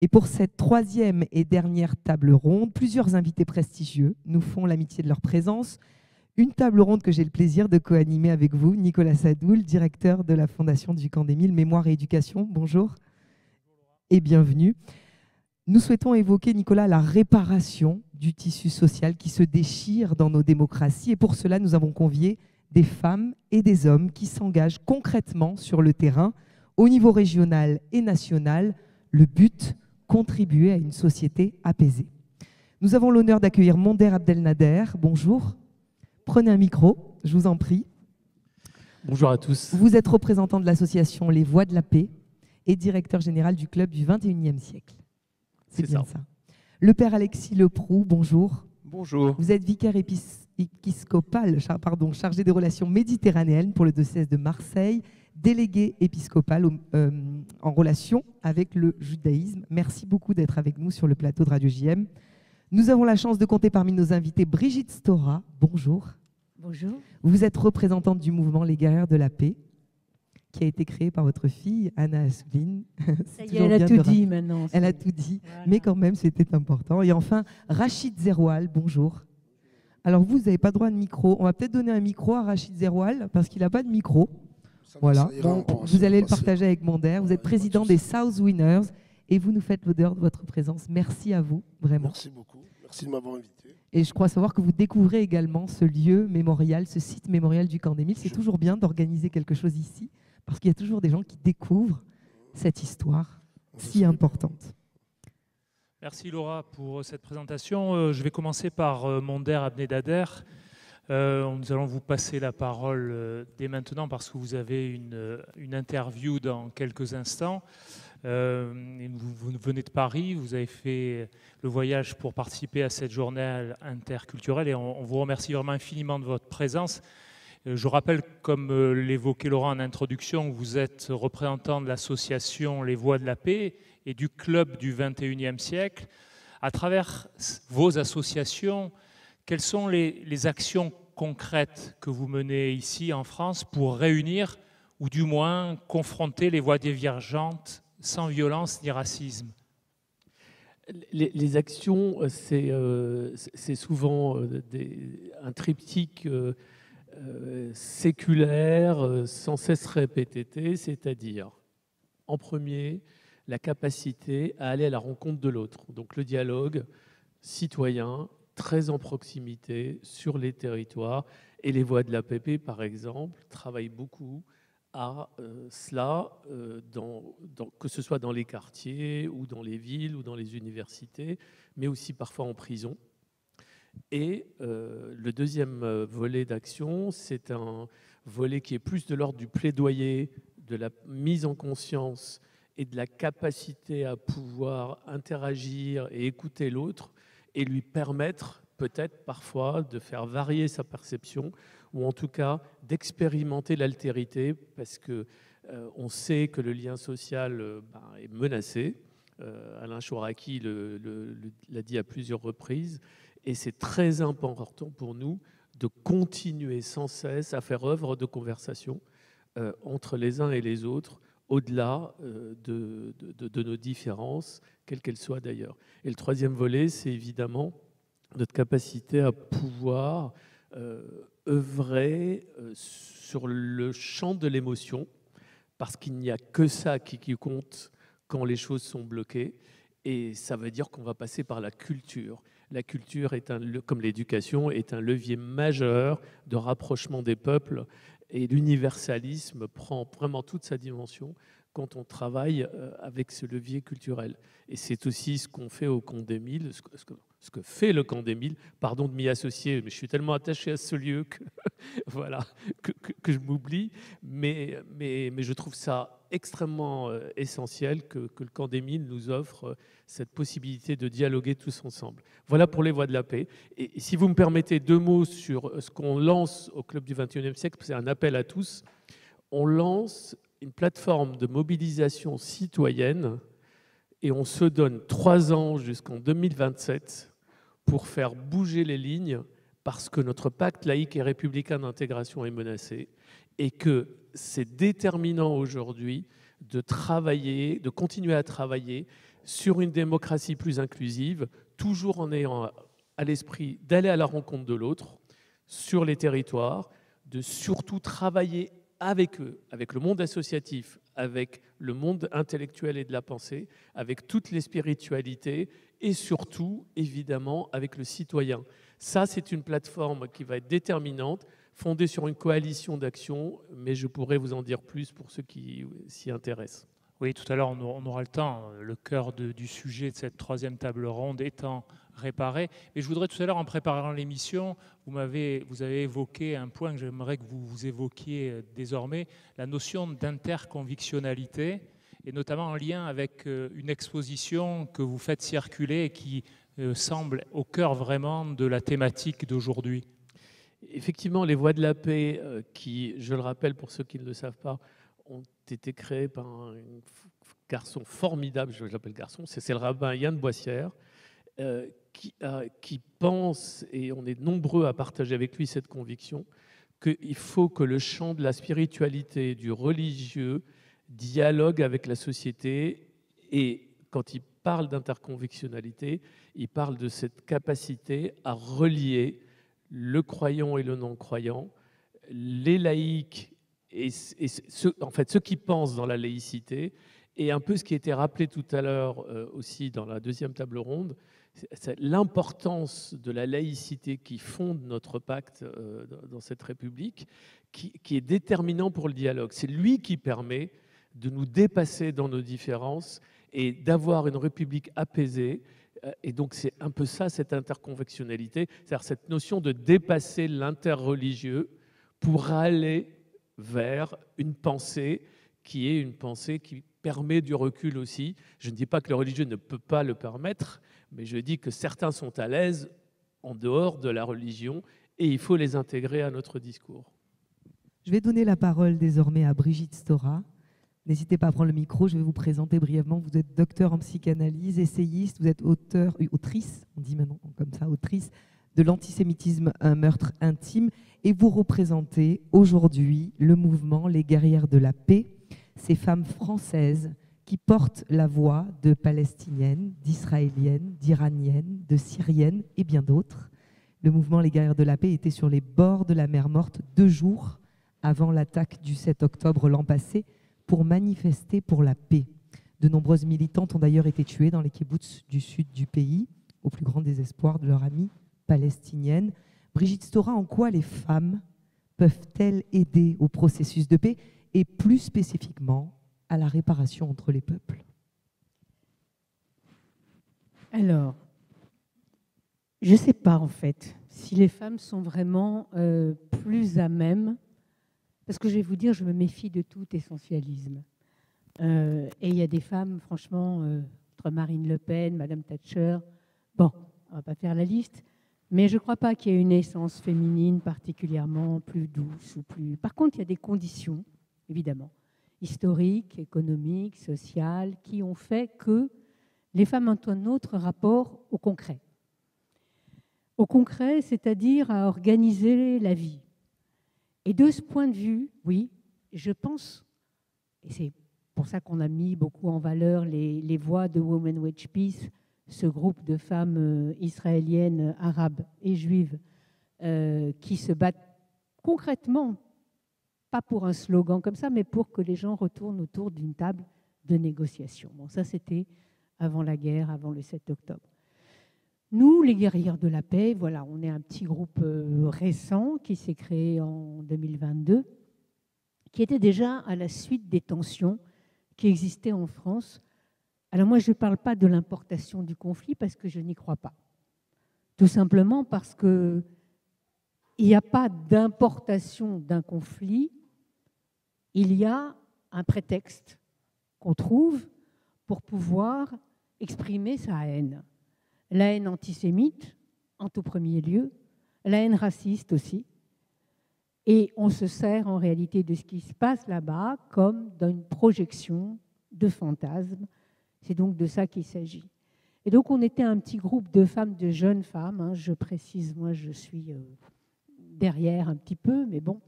Et pour cette troisième et dernière table ronde, plusieurs invités prestigieux nous font l'amitié de leur présence. Une table ronde que j'ai le plaisir de co-animer avec vous, Nicolas Sadoul, directeur de la Fondation du Camp des Milles, Mémoire et Éducation. Bonjour et bienvenue. Nous souhaitons évoquer, Nicolas, la réparation du tissu social qui se déchire dans nos démocraties. Et pour cela, nous avons convié des femmes et des hommes qui s'engagent concrètement sur le terrain, au niveau régional et national. Le but, contribuer à une société apaisée. Nous avons l'honneur d'accueillir Monder Abdelnader. Bonjour. Prenez un micro, je vous en prie. Bonjour à tous. Vous êtes représentant de l'association Les Voix de la Paix et directeur général du club du 21e siècle. C'est bien ça. Le père Alexis Leproux, bonjour. Bonjour. Vous êtes vicaire épiscopal, chargé des relations méditerranéennes pour le diocèse de Marseille, délégué épiscopal en relation avec le judaïsme. Merci beaucoup d'être avec nous sur le plateau de Radio JM. Nous avons la chance de compter parmi nos invités Brigitte Stora. Bonjour. Bonjour. Vous êtes représentante du mouvement Les Guerrières de la Paix, qui a été créé par votre fille, Anna Assouline. Ça y est, elle a tout dit maintenant. Elle a tout dit, voilà. Mais quand même, c'était important. Et enfin, Rachid Zeroual, bonjour. Alors vous n'avez pas droit de micro. On va peut-être donner un micro à Rachid Zeroual, parce qu'il n'a pas de micro. Voilà. Bon, vous allez le partager avec Monder. Vous êtes président des South Winners et vous nous faites l'honneur de votre présence. Merci à vous, vraiment. Merci beaucoup. Merci de m'avoir invité. Et je crois savoir que vous découvrez également ce lieu mémorial, ce site mémorial du Camp des Milles. C'est toujours bien d'organiser quelque chose ici, parce qu'il y a toujours des gens qui découvrent cette histoire si importante. Merci Laura pour cette présentation. Je vais commencer par Monder Abdelnader. Nous allons vous passer la parole dès maintenant parce que vous avez une interview dans quelques instants. Vous venez de Paris, vous avez fait le voyage pour participer à cette journée interculturelle et on vous remercie vraiment infiniment de votre présence. Je rappelle, comme l'évoquait Laurent en introduction, vous êtes représentant de l'association Les Voix de la Paix et du club du 21e siècle. À travers vos associations, quelles sont les actions concrètes que vous menez ici en France pour réunir ou du moins confronter les voix divergentes sans violence ni racisme? Les actions, c'est souvent un triptyque séculaire, sans cesse répété, c'est-à-dire, en premier, la capacité à aller à la rencontre de l'autre. Donc le dialogue citoyen, très en proximité sur les territoires. Et les Voix de la Paix, par exemple, travaillent beaucoup à cela, que ce soit dans les quartiers ou dans les villes ou dans les universités, mais aussi parfois en prison. Et le deuxième volet d'action, c'est un volet qui est plus de l'ordre du plaidoyer, de la mise en conscience et de la capacité à pouvoir interagir et écouter l'autre et lui permettre peut-être parfois de faire varier sa perception ou en tout cas d'expérimenter l'altérité parce qu'on sait que le lien social est menacé. Alain Chouraki l'a dit à plusieurs reprises et c'est très important pour nous de continuer sans cesse à faire œuvre de conversation entre les uns et les autres au-delà de nos différences, quelles qu'elles soient d'ailleurs. Et le troisième volet, c'est évidemment notre capacité à pouvoir œuvrer sur le champ de l'émotion, parce qu'il n'y a que ça qui compte quand les choses sont bloquées, et ça veut dire qu'on va passer par la culture. La culture, comme l'éducation, est un levier majeur de rapprochement des peuples, et l'universalisme prend vraiment toute sa dimension quand on travaille avec ce levier culturel. Et c'est aussi ce qu'on fait au Camp des Milles, ce que fait le Camp des Milles, pardon de m'y associer, mais je suis tellement attaché à ce lieu que, voilà, que je m'oublie, mais je trouve ça extrêmement essentiel que le Camp des Milles nous offre cette possibilité de dialoguer tous ensemble. Voilà pour les Voix de la Paix. Et si vous me permettez 2 mots sur ce qu'on lance au Club du 21e siècle, c'est un appel à tous. On lance une plateforme de mobilisation citoyenne et on se donne 3 ans jusqu'en 2027 pour faire bouger les lignes parce que notre pacte laïque et républicain d'intégration est menacé et que c'est déterminant aujourd'hui de travailler, de continuer à travailler sur une démocratie plus inclusive, toujours en ayant à l'esprit d'aller à la rencontre de l'autre sur les territoires, de surtout travailler avec eux, avec le monde associatif, avec le monde intellectuel et de la pensée, avec toutes les spiritualités et surtout, évidemment, avec le citoyen. Ça, c'est une plateforme qui va être déterminante, fondée sur une coalition d'actions, mais je pourrais vous en dire plus pour ceux qui s'y intéressent. Oui, tout à l'heure, on aura le temps. Le cœur du sujet de cette troisième table ronde étant réparé. Et je voudrais tout à l'heure, en préparant l'émission, vous avez évoqué un point que j'aimerais que vous évoquiez désormais, la notion d'interconvictionnalité, et notamment en lien avec une exposition que vous faites circuler et qui semble au cœur vraiment de la thématique d'aujourd'hui. Effectivement, les Voix de la paix, qui, je le rappelle pour ceux qui ne le savent pas, ont été créées par un garçon formidable, je l'appelle garçon, c'est le rabbin Yann Boissière, qui pense, et on est nombreux à partager avec lui cette conviction, qu'il faut que le champ de la spiritualité, du religieux, dialogue avec la société. Et quand il parle d'interconvictionnalité, il parle de cette capacité à relier le croyant et le non-croyant, les laïcs et ceux qui pensent dans la laïcité, et un peu ce qui a été rappelé tout à l'heure aussi dans la deuxième table ronde, c'est l'importance de la laïcité qui fonde notre pacte dans cette République, qui est déterminant pour le dialogue. C'est lui qui permet de nous dépasser dans nos différences et d'avoir une République apaisée. Et donc c'est un peu ça, cette interconvictionnalité, c'est-à-dire cette notion de dépasser l'interreligieux pour aller vers une pensée qui permet du recul aussi. Je ne dis pas que le religieux ne peut pas le permettre, mais je dis que certains sont à l'aise en dehors de la religion et il faut les intégrer à notre discours. Je vais donner la parole désormais à Brigitte Stora. N'hésitez pas à prendre le micro, je vais vous présenter brièvement. Vous êtes docteur en psychanalyse, essayiste, vous êtes autrice, on dit maintenant comme ça, autrice de l'antisémitisme, un meurtre intime, et vous représentez aujourd'hui le mouvement Les Guerrières de la Paix, ces femmes françaises qui portent la voix de Palestiniennes, d'Israéliennes, d'Iraniennes, de Syriennes et bien d'autres. Le mouvement Les Guerrières de la Paix était sur les bords de la mer Morte 2 jours avant l'attaque du 7 octobre l'an passé pour manifester pour la paix. De nombreuses militantes ont d'ailleurs été tuées dans les kibboutz du sud du pays, au plus grand désespoir de leurs amies palestiniennes. Brigitte Stora, en quoi les femmes peuvent-elles aider au processus de paix et plus spécifiquement à la réparation entre les peuples? Alors, je ne sais pas en fait si les femmes sont vraiment plus à même, parce que je vais vous dire, je me méfie de tout essentialisme. Et il y a des femmes, franchement, entre Marine Le Pen, Madame Thatcher, bon, on ne va pas faire la liste, mais je ne crois pas qu'il y ait une essence féminine particulièrement plus douce ou plus... Par contre, il y a des conditions, évidemment, historiques, économiques, sociales, qui ont fait que les femmes ont un autre rapport au concret. Au concret, c'est-à-dire à organiser la vie. Et de ce point de vue, oui, je pense, et c'est pour ça qu'on a mis beaucoup en valeur les voix de Women Wage Peace, ce groupe de femmes israéliennes, arabes et juives qui se battent concrètement, pas pour un slogan comme ça, mais pour que les gens retournent autour d'une table de négociation. Bon, ça, c'était avant la guerre, avant le 7 octobre. Nous, les Guerrières de la Paix, voilà, on est un petit groupe récent qui s'est créé en 2022, qui était déjà à la suite des tensions qui existaient en France. Alors moi, je ne parle pas de l'importation du conflit parce que je n'y crois pas. Tout simplement parce qu'il n'y a pas d'importation d'un conflit, il y a un prétexte qu'on trouve pour pouvoir exprimer sa haine. La haine antisémite, en tout premier lieu, la haine raciste aussi. Et on se sert en réalité de ce qui se passe là-bas comme d'une projection de fantasmes. C'est donc de ça qu'il s'agit. Et donc on était un petit groupe de femmes, de jeunes femmes, hein, je précise, moi je suis derrière un petit peu, mais bon,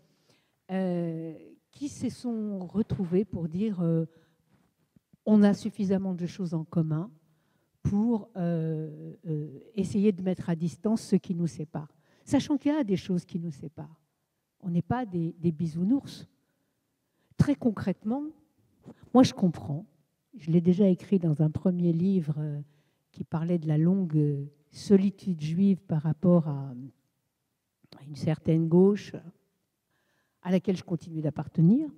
qui se sont retrouvées pour dire on a suffisamment de choses en commun, pour essayer de mettre à distance ce qui nous sépare. Sachant qu'il y a des choses qui nous séparent. On n'est pas des bisounours. Très concrètement, moi je comprends. Je l'ai déjà écrit dans un premier livre qui parlait de la longue solitude juive par rapport à une certaine gauche à laquelle je continue d'appartenir.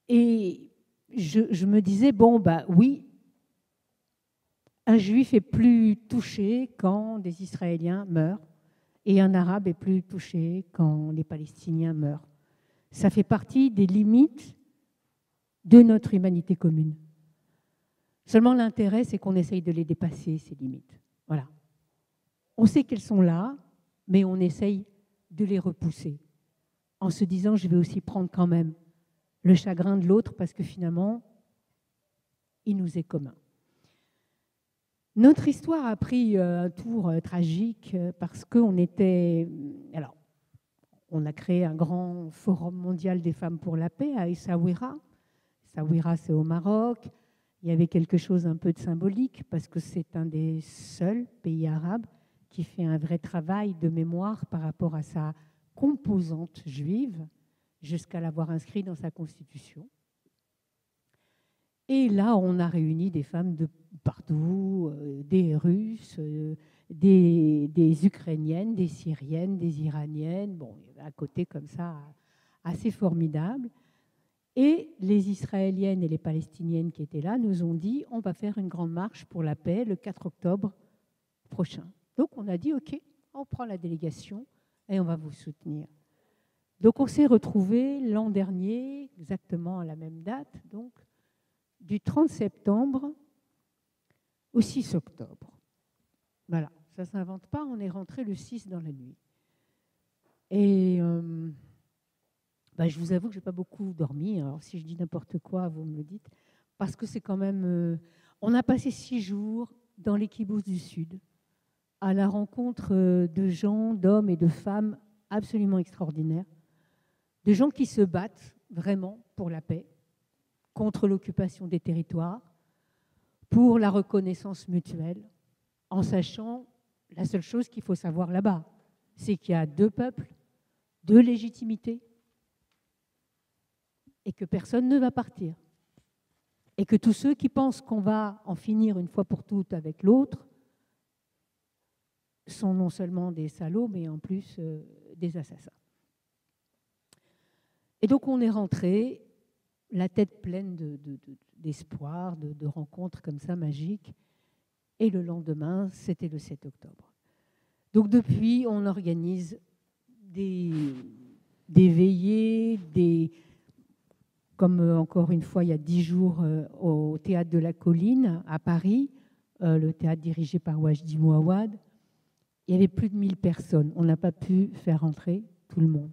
Et je me disais, bon, bah oui, un juif est plus touché quand des Israéliens meurent et un arabe est plus touché quand les Palestiniens meurent. Ça fait partie des limites de notre humanité commune. Seulement l'intérêt, c'est qu'on essaye de les dépasser, ces limites. Voilà. On sait qu'elles sont là, mais on essaye de les repousser en se disant, je vais aussi prendre quand même le chagrin de l'autre parce que finalement, il nous est commun. Notre histoire a pris un tour tragique parce qu'on était... Alors, on a créé un grand forum mondial des femmes pour la paix à Essaouira. Essaouira, c'est au Maroc. Il y avait quelque chose un peu de symbolique parce que c'est un des seuls pays arabes qui fait un vrai travail de mémoire par rapport à sa composante juive jusqu'à l'avoir inscrit dans sa constitution. Et là, on a réuni des femmes de partout, des Russes, des Ukrainiennes, des Syriennes, des Iraniennes, bon, à côté comme ça, assez formidable. Et les Israéliennes et les Palestiniennes qui étaient là nous ont dit, on va faire une grande marche pour la paix le 4 octobre prochain. Donc on a dit, OK, on prend la délégation et on va vous soutenir. Donc on s'est retrouvés l'an dernier, exactement à la même date, donc du 30 septembre au 6 octobre. Voilà, ça ne s'invente pas, on est rentré le 6 dans la nuit. Et je vous avoue que je n'ai pas beaucoup dormi, alors si je dis n'importe quoi, vous me le dites, parce que c'est quand même... on a passé 6 jours dans les kibboutz du Sud, à la rencontre de gens, d'hommes et de femmes absolument extraordinaires, de gens qui se battent vraiment pour la paix, contre l'occupation des territoires, pour la reconnaissance mutuelle, en sachant la seule chose qu'il faut savoir là-bas, c'est qu'il y a 2 peuples, 2 légitimités, et que personne ne va partir. Et que tous ceux qui pensent qu'on va en finir une fois pour toutes avec l'autre sont non seulement des salauds, mais en plus des assassins. Et donc on est rentré, la tête pleine d'espoir, de rencontres comme ça magiques. Et le lendemain, c'était le 7 octobre. Donc depuis, on organise des veillées, comme encore une fois, il y a 10 jours, au Théâtre de la Colline, à Paris, le théâtre dirigé par Wajdi Mouawad. Il y avait plus de 1000 personnes. On n'a pas pu faire entrer tout le monde.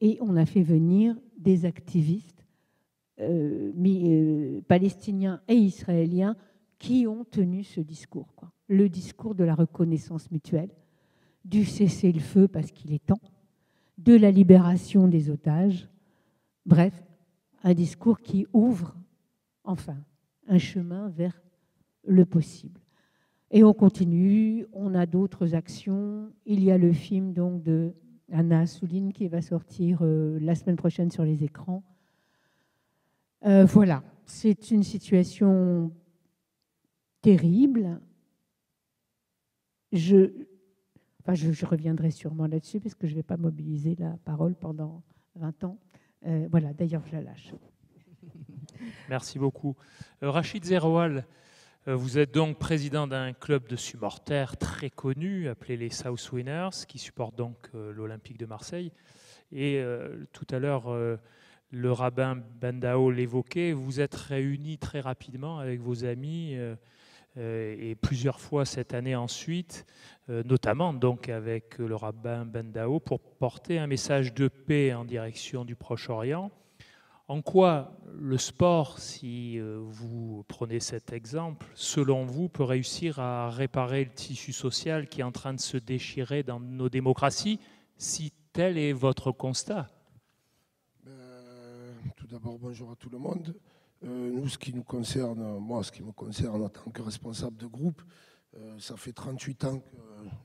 Et on a fait venir des activistes palestiniens et israéliens qui ont tenu ce discours, quoi. Le discours de la reconnaissance mutuelle, du cessez-le-feu parce qu'il est temps, de la libération des otages. Bref, un discours qui ouvre enfin un chemin vers le possible. Et on continue, on a d'autres actions. Il y a le film donc de Anna Assouline qui va sortir la semaine prochaine sur les écrans. Voilà, c'est une situation terrible. Je reviendrai sûrement là-dessus parce que je ne vais pas mobiliser la parole pendant 20 ans. Voilà, d'ailleurs, je la lâche. Merci beaucoup. Rachid Zeroual, vous êtes donc président d'un club de supporters très connu, appelé les South Winners, qui supporte donc l'Olympique de Marseille. Et tout à l'heure, le rabbin Bendao l'évoquait, vous êtes réunis très rapidement avec vos amis et plusieurs fois cette année ensuite, notamment donc avec le rabbin Bendao, pour porter un message de paix en direction du Proche-Orient. En quoi le sport, si vous prenez cet exemple, selon vous, peut réussir à réparer le tissu social qui est en train de se déchirer dans nos démocraties, si tel est votre constat? Tout d'abord, bonjour à tout le monde. Nous, ce qui nous concerne, moi, ce qui me concerne en tant que responsable de groupe, ça fait 38 ans que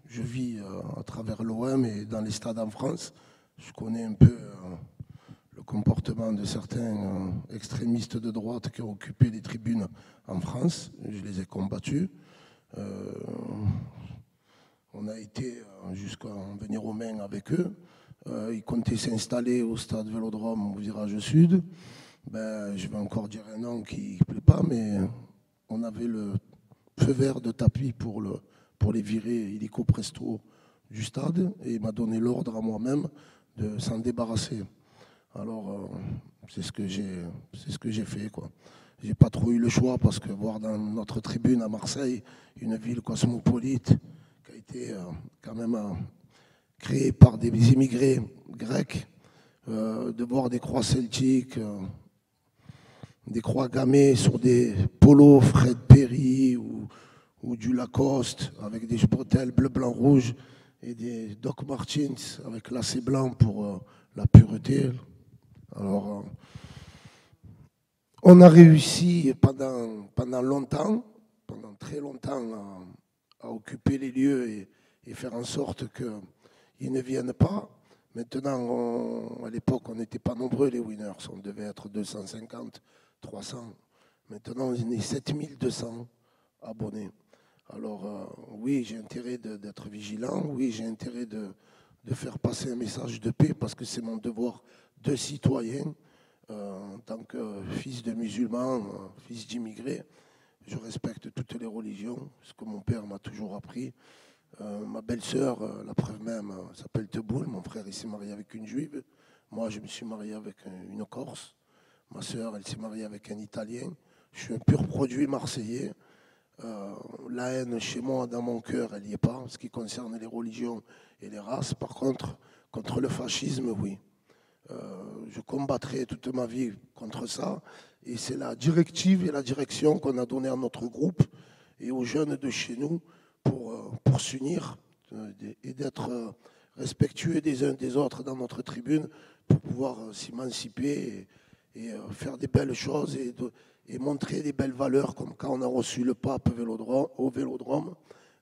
je vis à travers l'OM et dans les stades en France. Je connais un peu le comportement de certains extrémistes de droite qui ont occupé les tribunes en France. Je les ai combattus. On a été jusqu'à en venir aux mains avec eux. Ils comptaient s'installer au stade Vélodrome au virage sud. Je vais encore dire un nom qui ne plaît pas, mais on avait le feu vert de tapis pour les virer illico presto du stade, et il m'a donné l'ordre à moi-même de s'en débarrasser. Alors, c'est ce que j'ai fait, quoi. J'ai pas trop eu le choix, parce que voir dans notre tribune à Marseille, une ville cosmopolite qui a été quand même créée par des immigrés grecs, de voir des croix celtiques, des croix gammées sur des polos Fred Perry ou du Lacoste avec des bretelles bleu, blanc, rouge et des Doc Martens avec lacets blancs pour la pureté. Alors, on a réussi pendant longtemps, pendant très longtemps, à occuper les lieux et faire en sorte qu'ils ne viennent pas. Maintenant, à l'époque, on n'était pas nombreux, les winners. On devait être 250, 300. Maintenant, on est 7200 abonnés. Alors, oui, j'ai intérêt d'être vigilant. Oui, j'ai intérêt de faire passer un message de paix, parce que c'est mon devoir de citoyen. En tant que fils de musulman, fils d'immigré, je respecte toutes les religions, ce que mon père m'a toujours appris. Ma belle-sœur, la preuve même, s'appelle Teboul. Mon frère, il s'est marié avec une juive. Moi, je me suis marié avec une Corse. Ma sœur, elle s'est mariée avec un Italien. Je suis un pur produit marseillais. La haine chez moi, dans mon cœur, elle n'y est pas, en ce qui concerne les religions et les races. Par contre, contre le fascisme, oui. Je combattrai toute ma vie contre ça. Et c'est la directive et la direction qu'on a donnée à notre groupe et aux jeunes de chez nous pour s'unir et d'être respectueux des uns des autres dans notre tribune pour pouvoir s'émanciper et faire des belles choses et montrer des belles valeurs, comme quand on a reçu le pape au Vélodrome,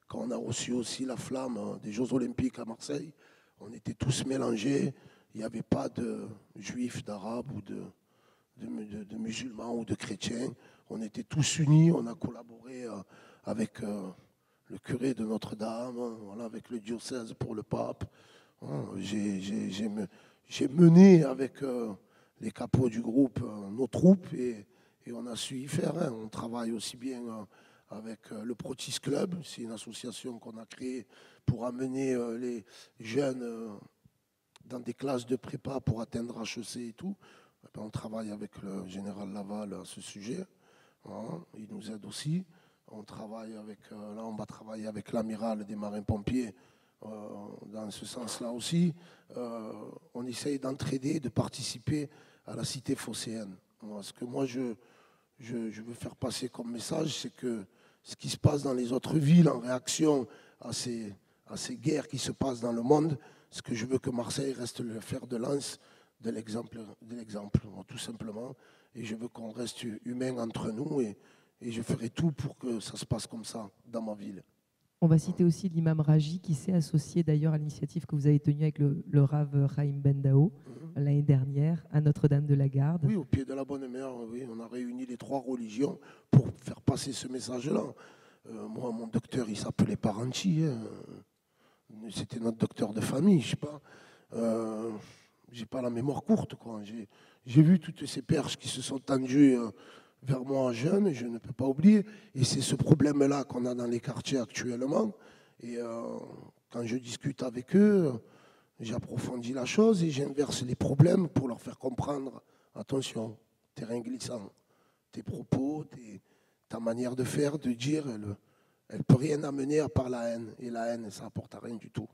quand on a reçu aussi la flamme des Jeux Olympiques à Marseille. On était tous mélangés. Il n'y avait pas de juifs, d'arabes ou de musulmans ou de chrétiens. On était tous unis. On a collaboré avec le curé de Notre-Dame, voilà, avec le diocèse pour le pape. J'ai mené avec les capots du groupe nos troupes et on a su y faire. Hein. On travaille aussi bien avec le Protis Club. C'est une association qu'on a créée pour amener les jeunes dans des classes de prépa pour atteindre HEC et tout. On travaille avec le général Laval à ce sujet. Voilà. Il nous aide aussi. On travaille là, on va travailler avec l'amiral des marins-pompiers dans ce sens-là aussi. On essaye d'entraider, de participer à la cité phocéenne. Ce que moi, je veux faire passer comme message, c'est que ce qui se passe dans les autres villes en réaction à ces guerres qui se passent dans le monde, ce que je veux que Marseille reste le fer de lance de l'exemple, tout simplement. Et je veux qu'on reste humain entre nous et je ferai tout pour que ça se passe comme ça dans ma ville. On va citer aussi l'imam Raji, qui s'est associé d'ailleurs à l'initiative que vous avez tenue avec le Rav Chaim Bendao l'année dernière à Notre-Dame-de-la-Garde. Oui, au pied de la Bonne Mère, oui, on a réuni les trois religions pour faire passer ce message-là. Moi, mon docteur, il s'appelait Parenti. Hein. C'était notre docteur de famille, je sais pas. J'ai pas la mémoire courte, quoi. J'ai vu toutes ces perches qui se sont tendues vers moi jeune, je ne peux pas oublier. Et c'est ce problème-là qu'on a dans les quartiers actuellement. Et quand je discute avec eux, j'approfondis la chose et j'inverse les problèmes pour leur faire comprendre, attention, terrain glissant, tes propos, ta manière de faire, de dire, elle ne peut rien amener à part la haine. Et la haine, ça n'apporte à rien du tout.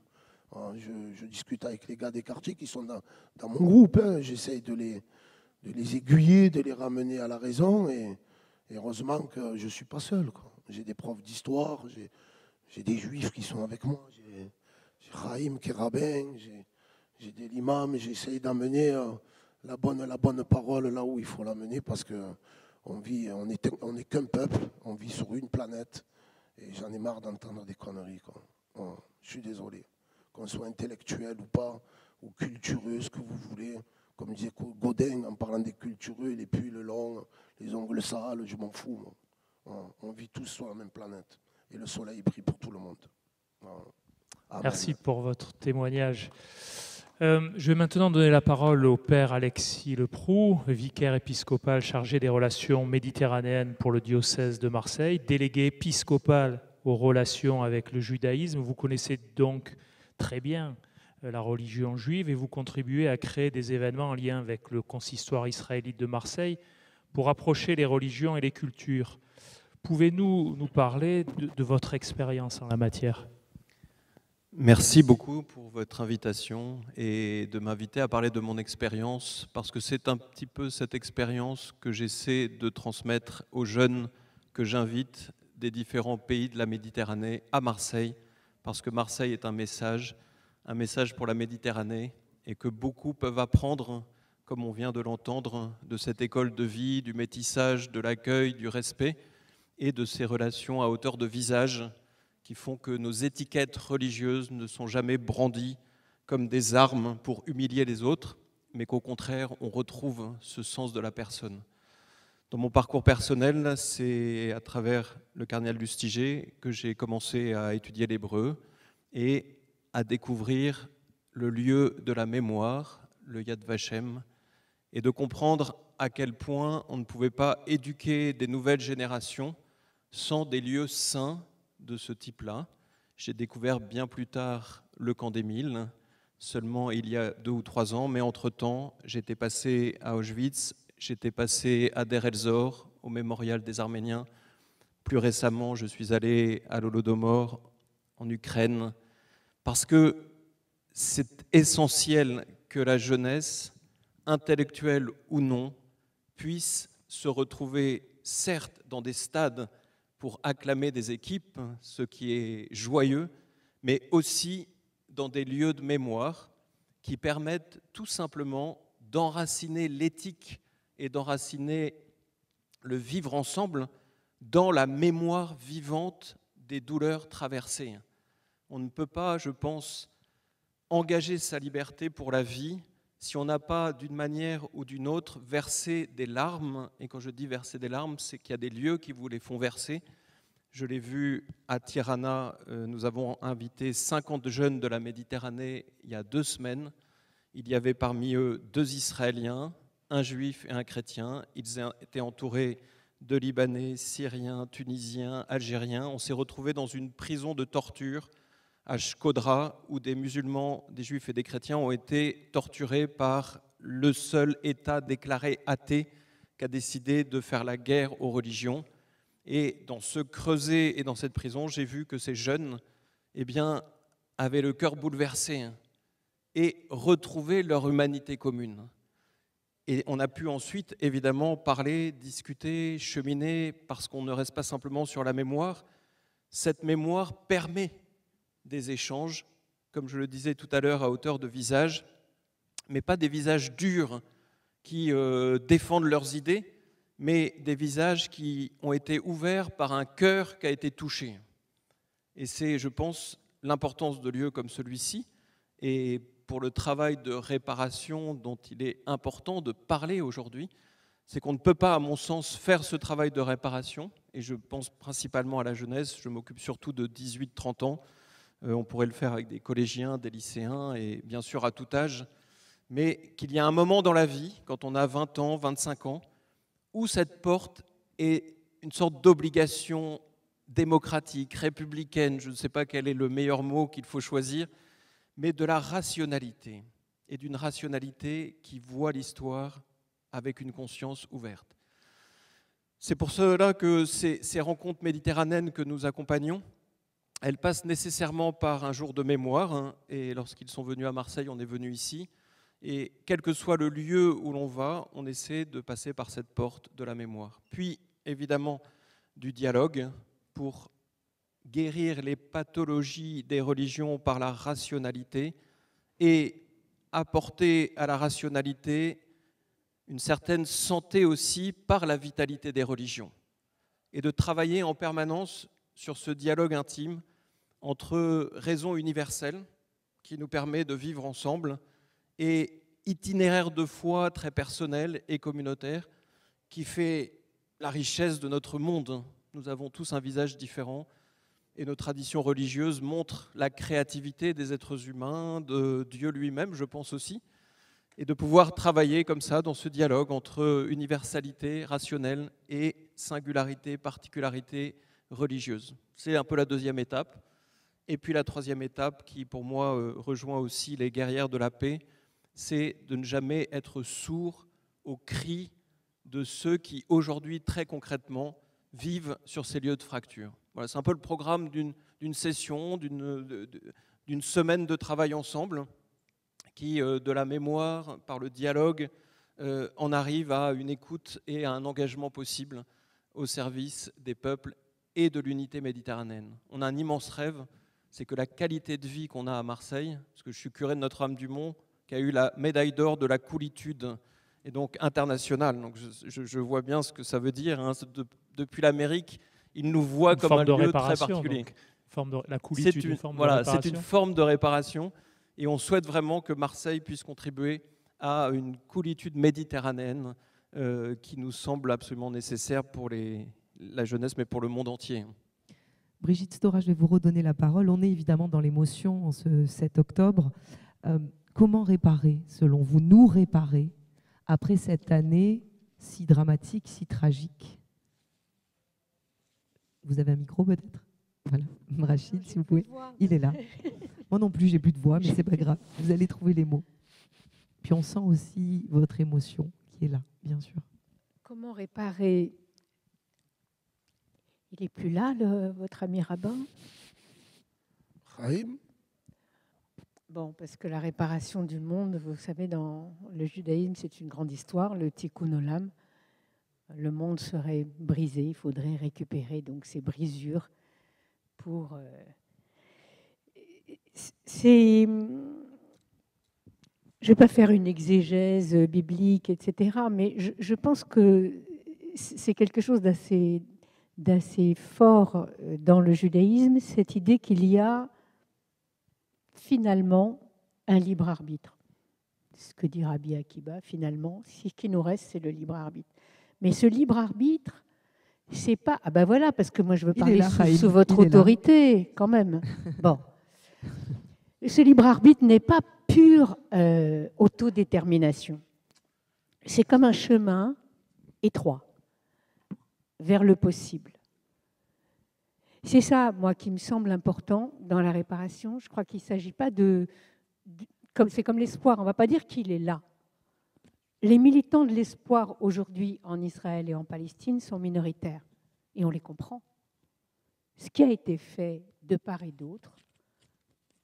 Je discute avec les gars des quartiers qui sont dans mon groupe. Hein. J'essaye de les aiguiller, de les ramener à la raison. Et heureusement que je ne suis pas seul. J'ai des profs d'histoire, j'ai des juifs qui sont avec moi. J'ai Chaim qui est rabbin, j'ai des imams. J'essaye d'amener la bonne parole là où il faut l'amener parce que on n'est qu'un peuple, on vit sur une planète, et j'en ai marre d'entendre des conneries, quoi. Bon, je suis désolé, qu'on soit intellectuel ou pas, ou cultureux, ce que vous voulez. Comme disait Godin, en parlant des cultureux, les pulls longs, les ongles sales, je m'en fous, moi. On vit tous sur la même planète, et le soleil brille pour tout le monde. Amen. Merci pour votre témoignage. Je vais maintenant donner la parole au père Alexis Leproux, vicaire épiscopal chargé des relations méditerranéennes pour le diocèse de Marseille, délégué épiscopal aux relations avec le judaïsme. Vous connaissez donc très bien la religion juive et vous contribuez à créer des événements en lien avec le consistoire israélite de Marseille pour approcher les religions et les cultures. Pouvez-vous nous parler de votre expérience en la matière ? Merci beaucoup pour votre invitation et de m'inviter à parler de mon expérience, parce que c'est un petit peu cette expérience que j'essaie de transmettre aux jeunes que j'invite des différents pays de la Méditerranée à Marseille, parce que Marseille est un message pour la Méditerranée, et que beaucoup peuvent apprendre, comme on vient de l'entendre, de cette école de vie, du métissage, de l'accueil, du respect, et de ces relations à hauteur de visage, qui font que nos étiquettes religieuses ne sont jamais brandies comme des armes pour humilier les autres, mais qu'au contraire, on retrouve ce sens de la personne. Dans mon parcours personnel, c'est à travers le cardinal Lustiger que j'ai commencé à étudier l'hébreu et à découvrir le lieu de la mémoire, le Yad Vashem, et de comprendre à quel point on ne pouvait pas éduquer des nouvelles générations sans des lieux saints de ce type-là. J'ai découvert bien plus tard le camp d'Émile, seulement il y a 2 ou 3 ans, mais entre-temps, j'étais passé à Auschwitz, j'étais passé à Der el-Zor, au mémorial des Arméniens. Plus récemment, je suis allé à l'Holodomor, en Ukraine, parce que c'est essentiel que la jeunesse, intellectuelle ou non, puisse se retrouver, certes, dans des stades pour acclamer des équipes, ce qui est joyeux, mais aussi dans des lieux de mémoire qui permettent tout simplement d'enraciner l'éthique et d'enraciner le vivre ensemble dans la mémoire vivante des douleurs traversées. On ne peut pas, je pense, engager sa liberté pour la vie si on n'a pas, d'une manière ou d'une autre, versé des larmes. Et quand je dis verser des larmes, c'est qu'il y a des lieux qui vous les font verser. Je l'ai vu à Tirana, nous avons invité 50 jeunes de la Méditerranée il y a 2 semaines. Il y avait parmi eux 2 Israéliens, un Juif et un chrétien. Ils étaient entourés de Libanais, Syriens, Tunisiens, Algériens. On s'est retrouvés dans une prison de torture à Shkodra, où des musulmans, des Juifs et des chrétiens ont été torturés par le seul État déclaré athée qui a décidé de faire la guerre aux religions. Et dans ce creuset et dans cette prison, j'ai vu que ces jeunes avaient le cœur bouleversé et retrouvé leur humanité commune. Et on a pu ensuite, évidemment, parler, discuter, cheminer, parce qu'on ne reste pas simplement sur la mémoire. Cette mémoire permet des échanges, comme je le disais tout à l'heure, à hauteur de visage, mais pas des visages durs qui défendent leurs idées, mais des visages qui ont été ouverts par un cœur qui a été touché. Et c'est, je pense, l'importance de lieux comme celui-ci, et pour le travail de réparation dont il est important de parler aujourd'hui, c'est qu'on ne peut pas, à mon sens, faire ce travail de réparation, et je pense principalement à la jeunesse, je m'occupe surtout de 18-30 ans, on pourrait le faire avec des collégiens, des lycéens, et bien sûr à tout âge, mais qu'il y a un moment dans la vie, quand on a 20 ans, 25 ans, où cette porte est une sorte d'obligation démocratique, républicaine, je ne sais pas quel est le meilleur mot qu'il faut choisir, mais de la rationalité, et d'une rationalité qui voit l'histoire avec une conscience ouverte. C'est pour cela que ces rencontres méditerranéennes que nous accompagnons, elles passent nécessairement par un jour de mémoire, et lorsqu'ils sont venus à Marseille, on est venu ici, et quel que soit le lieu où l'on va, on essaie de passer par cette porte de la mémoire. Puis, évidemment, du dialogue pour guérir les pathologies des religions par la rationalité et apporter à la rationalité une certaine santé aussi par la vitalité des religions, et de travailler en permanence sur ce dialogue intime entre raison universelle, qui nous permet de vivre ensemble, et itinéraire de foi très personnel et communautaire, qui fait la richesse de notre monde. Nous avons tous un visage différent, et nos traditions religieuses montrent la créativité des êtres humains, de Dieu lui-même, je pense aussi, et de pouvoir travailler comme ça dans ce dialogue entre universalité rationnelle et singularité, particularité religieuse. C'est un peu la deuxième étape. Et puis la troisième étape, qui pour moi rejoint aussi les guerrières de la paix, c'est de ne jamais être sourd aux cris de ceux qui aujourd'hui très concrètement vivent sur ces lieux de fracture. Voilà, c'est un peu le programme d'une session, d'une semaine de travail ensemble, qui, de la mémoire, par le dialogue, en arrive à une écoute et à un engagement possible au service des peuples et de l'unité méditerranéenne. On a un immense rêve, c'est que la qualité de vie qu'on a à Marseille, parce que je suis curé de Notre-Dame-du-Mont, qui a eu la médaille d'or de la coolitude, et donc internationale, donc je vois bien ce que ça veut dire, hein. Depuis l'Amérique, ils nous voient comme un lieu très particulier. La coolitude, c'est une forme de réparation, et on souhaite vraiment que Marseille puisse contribuer à une coolitude méditerranéenne qui nous semble absolument nécessaire pour la jeunesse, mais pour le monde entier. Brigitte Stora, je vais vous redonner la parole. On est évidemment dans l'émotion en ce 7 octobre. Comment réparer, selon vous, nous réparer, après cette année si dramatique, si tragique? Vous avez un micro peut-être? Voilà, Rachid, si vous pouvez. Il est là. Moi non plus, j'ai plus de voix, mais c'est pas grave. Vous allez trouver les mots. Puis on sent aussi votre émotion qui est là, bien sûr. Comment réparer? Il n'est plus là, votre ami rabbin? Chaim? Bon, parce que la réparation du monde, vous savez, dans le judaïsme, c'est une grande histoire, le tikkun olam. Le monde serait brisé, il faudrait récupérer donc ces brisures pour... Je ne vais pas faire une exégèse biblique, etc., mais je pense que c'est quelque chose d'assez fort dans le judaïsme, cette idée qu'il y a finalement un libre arbitre. Ce que dit Rabbi Akiba, finalement, ce qui nous reste, c'est le libre arbitre. Mais ce libre arbitre, c'est pas... Ah ben voilà, parce que moi je veux parler sous votre autorité, quand même. Bon. Ce libre arbitre n'est pas pure autodétermination. C'est comme un chemin étroit vers le possible. C'est ça, moi, qui me semble important dans la réparation. Je crois qu'il ne s'agit pas c'est comme l'espoir, on ne va pas dire qu'il est là. Les militants de l'espoir aujourd'hui en Israël et en Palestine sont minoritaires, et on les comprend. Ce qui a été fait de part et d'autre,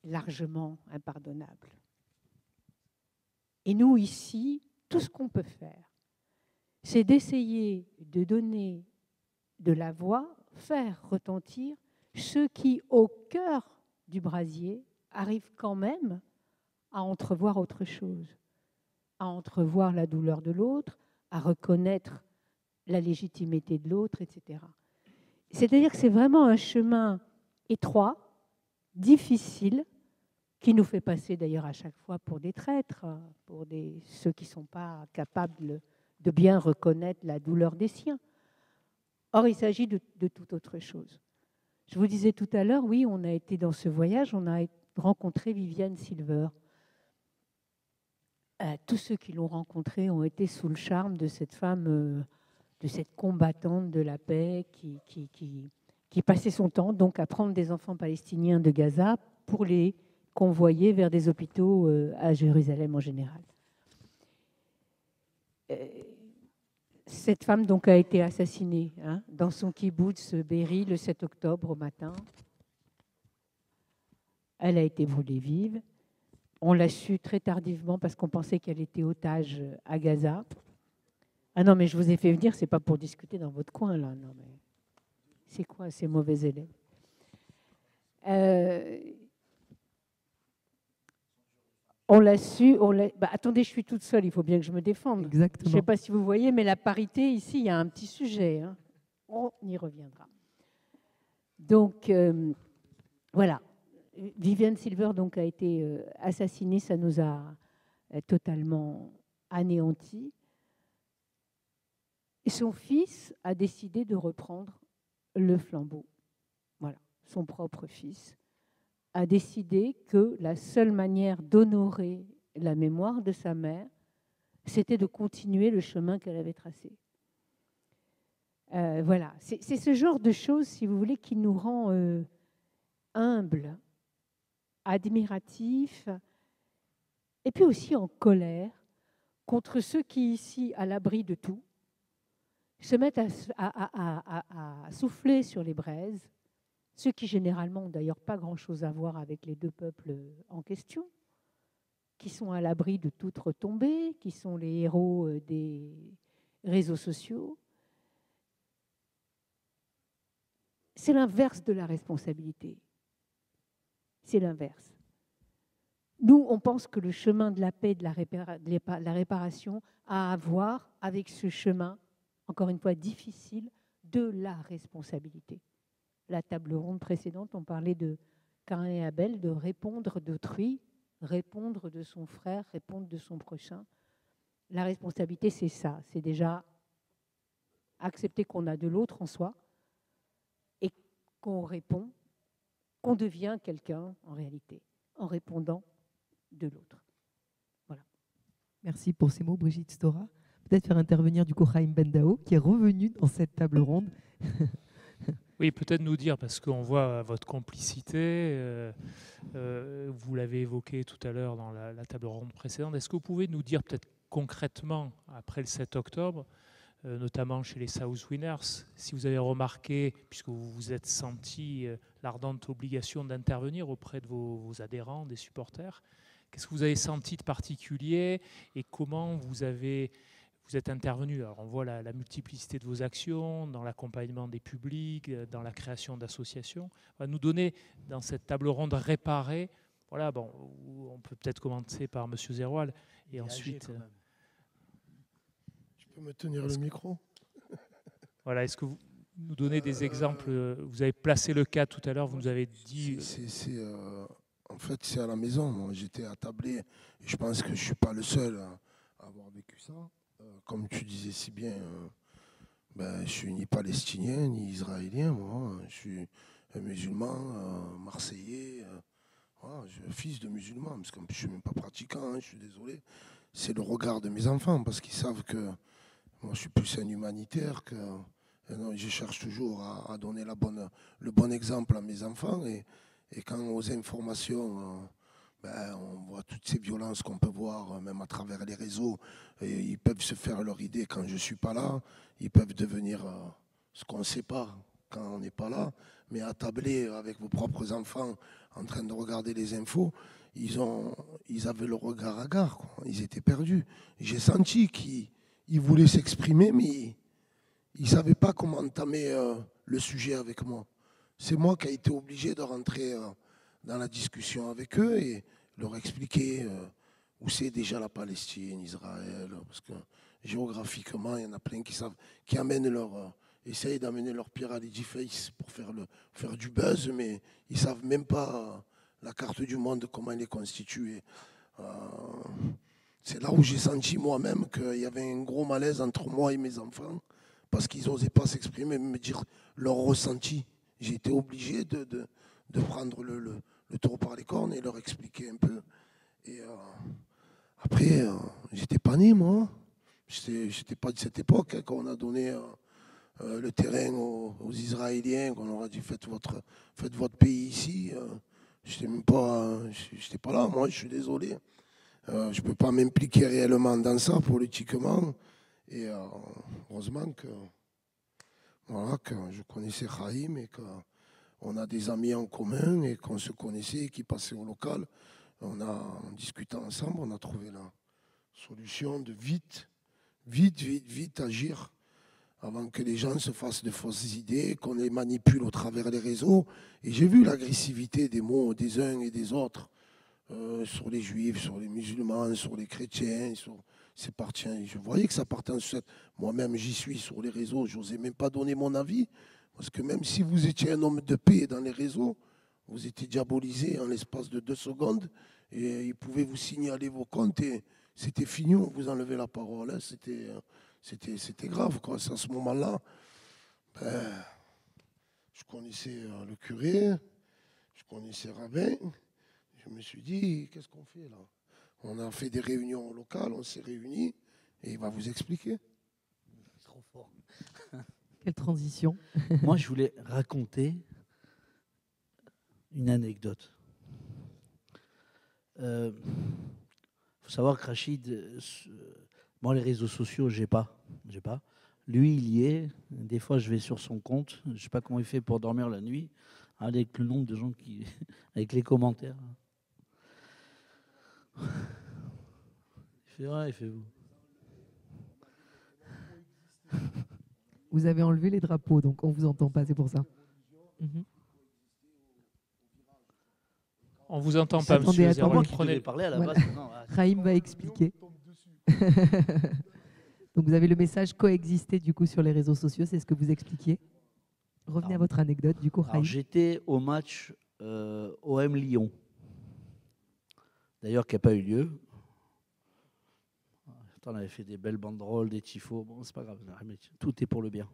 largement impardonnable. Et nous, ici, tout ce qu'on peut faire, c'est d'essayer de donner de la voix, faire retentir ceux qui, au cœur du brasier, arrivent quand même à entrevoir autre chose, à entrevoir la douleur de l'autre, à reconnaître la légitimité de l'autre, etc. C'est-à-dire que c'est vraiment un chemin étroit, difficile, qui nous fait passer d'ailleurs à chaque fois pour des traîtres, pour ceux qui ne sont pas capables de bien reconnaître la douleur des siens. Or, il s'agit de toute autre chose. Je vous disais tout à l'heure, oui, on a été dans ce voyage, on a rencontré Viviane Silver. Tous ceux qui l'ont rencontrée ont été sous le charme de cette femme, de cette combattante de la paix qui passait son temps donc à prendre des enfants palestiniens de Gaza pour les convoyer vers des hôpitaux à Jérusalem en général. Cette femme donc a été assassinée dans son kibboutz Be'eri le 7 octobre au matin. Elle a été brûlée vive. On l'a su très tardivement parce qu'on pensait qu'elle était otage à Gaza. Ah non, mais je vous ai fait venir, c'est pas pour discuter dans votre coin là. Non, mais c'est quoi ces mauvais élèves? On l'a su. Attendez, je suis toute seule, il faut bien que je me défende. Exactement. Je ne sais pas si vous voyez, mais la parité, ici, il y a un petit sujet. Hein. On y reviendra. Donc, voilà. Vivian Silver donc, a été assassinée, ça nous a totalement anéantis. Et son fils a décidé de reprendre le flambeau. Voilà, son propre fils a décidé que la seule manière d'honorer la mémoire de sa mère, c'était de continuer le chemin qu'elle avait tracé. Voilà, c'est ce genre de choses, si vous voulez, qui nous rend humbles, admiratifs, et puis aussi en colère contre ceux qui, ici, à l'abri de tout, se mettent à souffler sur les braises, ceux qui généralement n'ont d'ailleurs pas grand-chose à voir avec les deux peuples en question, qui sont à l'abri de toute retombée, qui sont les héros des réseaux sociaux. C'est l'inverse de la responsabilité. C'est l'inverse. Nous, on pense que le chemin de la paix, de la réparation, a à voir avec ce chemin, encore une fois difficile, de la responsabilité. La table ronde précédente, on parlait de Caïn et Abel, de répondre d'autrui, répondre de son frère, répondre de son prochain. La responsabilité, c'est ça. C'est déjà accepter qu'on a de l'autre en soi et qu'on répond, qu'on devient quelqu'un en réalité, en répondant de l'autre. Voilà. Merci pour ces mots, Brigitte Stora. Peut-être faire intervenir du coup Chaim Bendao, qui est revenu dans cette table ronde. Oui, peut-être nous dire, parce qu'on voit votre complicité, vous l'avez évoqué tout à l'heure dans la table ronde précédente. Est-ce que vous pouvez nous dire peut-être concrètement, après le 7 octobre, notamment chez les South Winners, si vous avez remarqué, puisque vous vous êtes senti l'ardente obligation d'intervenir auprès de vos adhérents, des supporters, qu'est-ce que vous avez senti de particulier et comment vous êtes intervenu? Alors on voit la multiplicité de vos actions, dans l'accompagnement des publics, dans la création d'associations. On va nous donner, dans cette table ronde réparée, voilà, bon, on peut peut-être commencer par M. Zeroual et ensuite... Tu peux me tenir le micro? Voilà, est-ce que vous nous donnez des exemples? Vous avez placé le cas tout à l'heure, vous nous avez dit... En fait, c'est à la maison. Moi, j'étais attablé. Et je pense que je ne suis pas le seul à avoir vécu ça. Comme tu disais si bien, je ne suis ni palestinien, ni israélien, moi. Je suis un musulman, marseillais, fils de musulman, parce que je ne suis même pas pratiquant, je suis désolé. C'est le regard de mes enfants, parce qu'ils savent que moi, je suis plus un humanitaire que... Non, je cherche toujours à donner le bon exemple à mes enfants. Et quand aux informations... on voit toutes ces violences qu'on peut voir, même à travers les réseaux. Et ils peuvent se faire leur idée quand je ne suis pas là. Ils peuvent devenir ce qu'on ne sait pas quand on n'est pas là. Mais attabler avec vos propres enfants, en train de regarder les infos, ils avaient le regard hagard, quoi. Ils étaient perdus. J'ai senti qu'ils voulaient s'exprimer, mais ils ne savaient pas comment entamer le sujet avec moi. C'est moi qui ai été obligé de rentrer... dans la discussion avec eux et leur expliquer où c'est déjà la Palestine, Israël, parce que géographiquement, il y en a plein qui amènent essayent d'amener leur pierre à l'édifice pour faire du buzz, mais ils ne savent même pas la carte du monde, comment elle est constituée. C'est là où j'ai senti moi-même qu'il y avait un gros malaise entre moi et mes enfants, parce qu'ils n'osaient pas s'exprimer, me dire leur ressenti. J'ai été obligé de prendre le taureau par les cornes et leur expliquer un peu. Et après, j'étais pas né, moi. J'étais pas de cette époque quand on a donné le terrain aux Israéliens, qu'on leur a dit faites votre pays ici. J'étais même pas, j'étais pas là, moi, je suis désolé. Je peux pas m'impliquer réellement dans ça politiquement. Et heureusement que je connaissais Chaim et que on a des amis en commun et qu'on se connaissait et qui passaient au local. En discutant ensemble, on a trouvé la solution de vite agir avant que les gens se fassent de fausses idées, qu'on les manipule au travers des réseaux. Et j'ai vu l'agressivité des mots des uns et des autres. sur les juifs, sur les musulmans, sur les chrétiens. C'est parti. Je voyais que ça partait en sucette. Moi-même, j'y suis sur les réseaux. Je n'osais même pas donner mon avis. Parce que même si vous étiez un homme de paix dans les réseaux, vous étiez diabolisé en l'espace de 2 secondes. Et ils pouvaient vous signaler vos comptes. Et c'était fini, on vous enlevait la parole. Hein. C'était grave. Quoi. À ce moment-là, je connaissais le curé, je connaissais Rabbin. Je me suis dit, qu'est-ce qu'on fait là? On a fait des réunions locales, on s'est réunis et il va vous expliquer. Trop fort. Quelle transition. Moi, je voulais raconter une anecdote. Il faut savoir que Rachid, moi, les réseaux sociaux, j'ai pas. Lui, il y est. Des fois, je vais sur son compte. Je ne sais pas comment il fait pour dormir la nuit, avec le nombre de gens qui, avec les commentaires. Il fait vrai, il fait vous. Vous avez enlevé les drapeaux, donc on ne vous entend pas, c'est pour ça. On ne vous entend pas, Attendez, monsieur attendez. Zerol. Prenez... parler à la Voilà. base. Non, Raïm va expliquer. Donc vous avez le message coexister du coup sur les réseaux sociaux, c'est ce que vous expliquiez. Revenez à votre anecdote du coup, Alors, Raïm. j'étais au match OM Lyon, d'ailleurs qui n'a pas eu lieu. On avait fait des belles banderoles, des tifos. Bon, c'est pas grave, tout est pour le bien.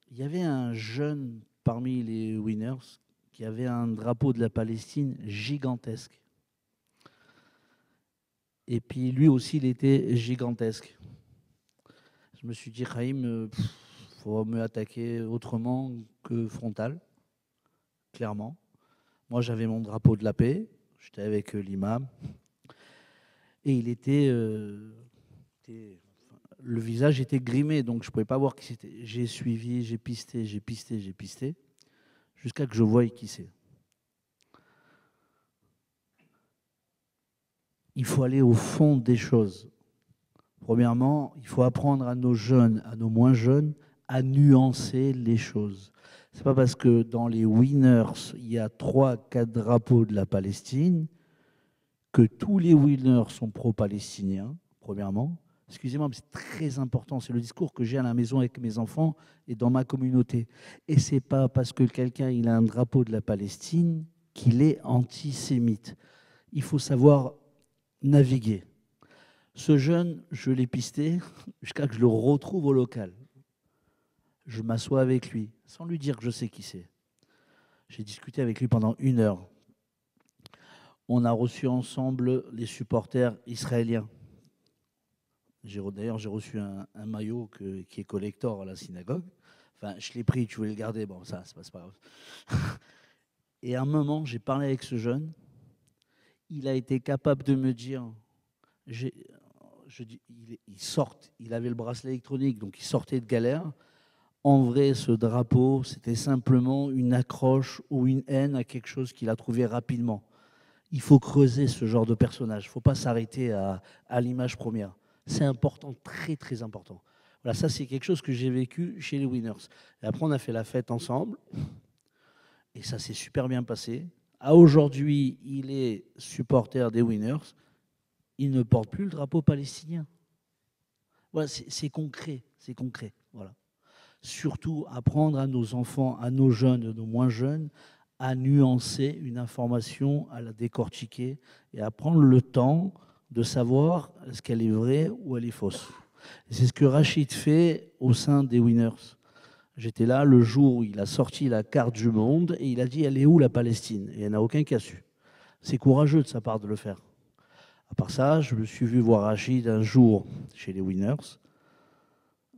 Il y avait un jeune parmi les winners qui avait un drapeau de la Palestine gigantesque. Et puis lui aussi, il était gigantesque. Je me suis dit, Raïm, faut me attaquer autrement que frontal, clairement. Moi, j'avais mon drapeau de la paix, j'étais avec l'imam. Et il était, le visage était grimé, donc je ne pouvais pas voir qui c'était. J'ai suivi, j'ai pisté, jusqu'à que je voie qui c'est. Il faut aller au fond des choses. Premièrement, il faut apprendre à nos jeunes, à nos moins jeunes, à nuancer les choses. Ce n'est pas parce que dans les winners, il y a 3-4 drapeaux de la Palestine que tous les winners sont pro-palestiniens, premièrement. Excusez-moi, mais c'est très important. C'est le discours que j'ai à la maison avec mes enfants et dans ma communauté. Et ce n'est pas parce que quelqu'un il a un drapeau de la Palestine qu'il est antisémite. Il faut savoir naviguer. Ce jeune, je l'ai pisté jusqu'à que je le retrouve au local. Je m'assois avec lui, sans lui dire que je sais qui c'est. J'ai discuté avec lui pendant 1 heure. On a reçu ensemble les supporters israéliens. D'ailleurs, j'ai reçu un maillot qui est collector à la synagogue. Enfin, je l'ai pris, tu voulais le garder. Bon, ça, c'est pas grave. Et à un moment, j'ai parlé avec ce jeune. Il a été capable de me dire, il avait le bracelet électronique, donc il sortait de galère. En vrai, ce drapeau, c'était simplement une accroche ou une haine à quelque chose qu'il a trouvé rapidement. Il faut creuser ce genre de personnage. Il ne faut pas s'arrêter à l'image première. C'est important, très très important. Voilà, ça c'est quelque chose que j'ai vécu chez les winners. Et après, on a fait la fête ensemble. Et ça s'est super bien passé. Aujourd'hui, il est supporter des winners. Il ne porte plus le drapeau palestinien. Voilà, c'est concret, c'est concret. Voilà. Surtout apprendre à nos enfants, à nos jeunes, à nos moins jeunes, à nuancer une information, à la décortiquer et à prendre le temps de savoir est-ce qu'elle est vraie ou elle est fausse. C'est ce que Rachid fait au sein des winners. J'étais là le jour où il a sorti la carte du monde et il a dit elle est où la Palestine? Et il n'y en a aucun qui a su. C'est courageux de sa part de le faire. À part ça, je me suis vu voir Rachid un jour chez les winners,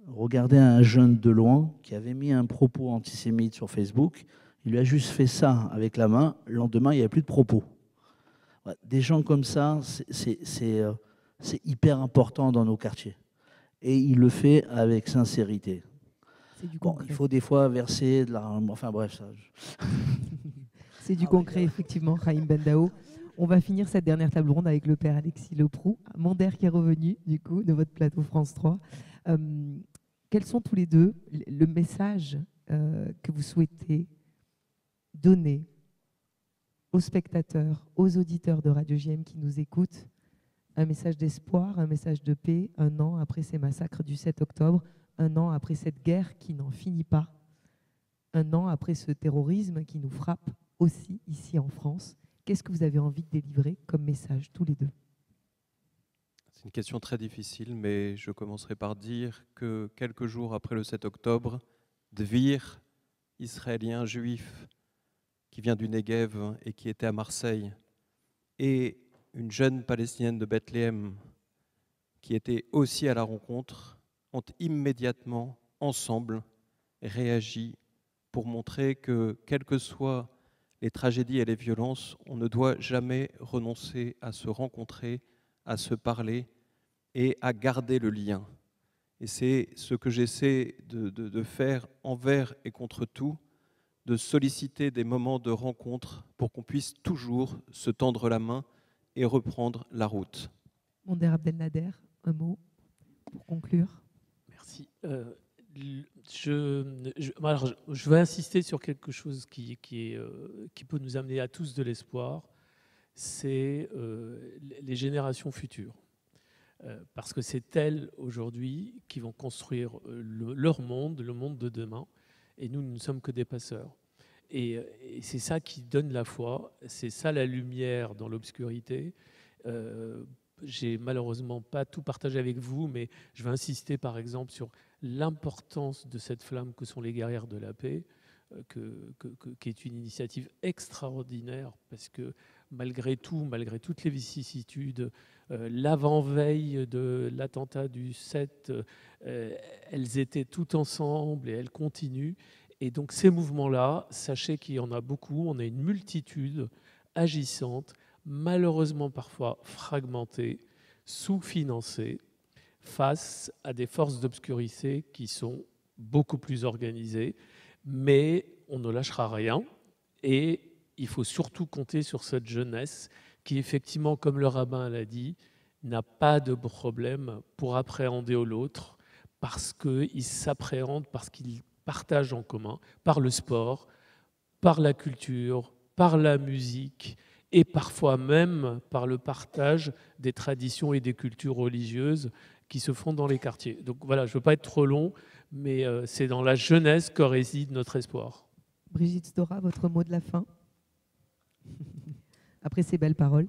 regarder un jeune de loin qui avait mis un propos antisémite sur Facebook. Il lui a juste fait ça avec la main. Le lendemain, il n'y avait plus de propos. Des gens comme ça, c'est hyper important dans nos quartiers. Et il le fait avec sincérité. Bon, il faut des fois verser de l'argent. Enfin bref, ça. C'est du concret, effectivement, Raïm Bendao. On va finir cette dernière table ronde avec le père Alexis Leproux, Mander qui est revenu, du coup, de votre plateau France 3. Quels sont tous les deux le message que vous souhaitez donner aux spectateurs, aux auditeurs de Radio JM qui nous écoutent, un message d'espoir, un message de paix, un an après ces massacres du 7 octobre, un an après cette guerre qui n'en finit pas, un an après ce terrorisme qui nous frappe aussi ici en France. Qu'est-ce que vous avez envie de délivrer comme message, tous les deux? C'est une question très difficile, mais je commencerai par dire que quelques jours après le 7 octobre, Dvir, israélien juif, qui vient du Negev et qui était à Marseille, et une jeune Palestinienne de Bethléem, qui était aussi à la rencontre, ont immédiatement, ensemble, réagi pour montrer que, quelles que soient les tragédies et les violences, on ne doit jamais renoncer à se rencontrer, à se parler et à garder le lien. Et c'est ce que j'essaie de faire envers et contre tout, de solliciter des moments de rencontre pour qu'on puisse toujours se tendre la main et reprendre la route. Monder Abdelnader, un mot pour conclure. Merci. Je vais insister sur quelque chose qui peut nous amener à tous de l'espoir, c'est les générations futures. Parce que c'est elles, aujourd'hui, qui vont construire leur monde, le monde de demain, et nous ne sommes que des passeurs. Et c'est ça qui donne la foi, c'est ça la lumière dans l'obscurité. J'ai malheureusement pas tout partagé avec vous, mais je vais insister par exemple sur l'importance de cette flamme que sont les guerrières de la paix, qui est une initiative extraordinaire, parce que malgré tout, malgré toutes les vicissitudes, l'avant-veille de l'attentat du 7, elles étaient toutes ensemble et elles continuent. Et donc ces mouvements-là, sachez qu'il y en a beaucoup, on a une multitude agissante, malheureusement parfois fragmentée, sous-financée, face à des forces d'obscurité qui sont beaucoup plus organisées, mais on ne lâchera rien et il faut surtout compter sur cette jeunesse qui, effectivement, comme le rabbin l'a dit, n'a pas de problème pour appréhender l'autre parce qu'ils s'appréhendent, parce qu'ils partagent en commun, par le sport, par la culture, par la musique et parfois même par le partage des traditions et des cultures religieuses qui se font dans les quartiers. Donc voilà, je ne veux pas être trop long, mais c'est dans la jeunesse que réside notre espoir. Brigitte Stora, votre mot de la fin après ces belles paroles.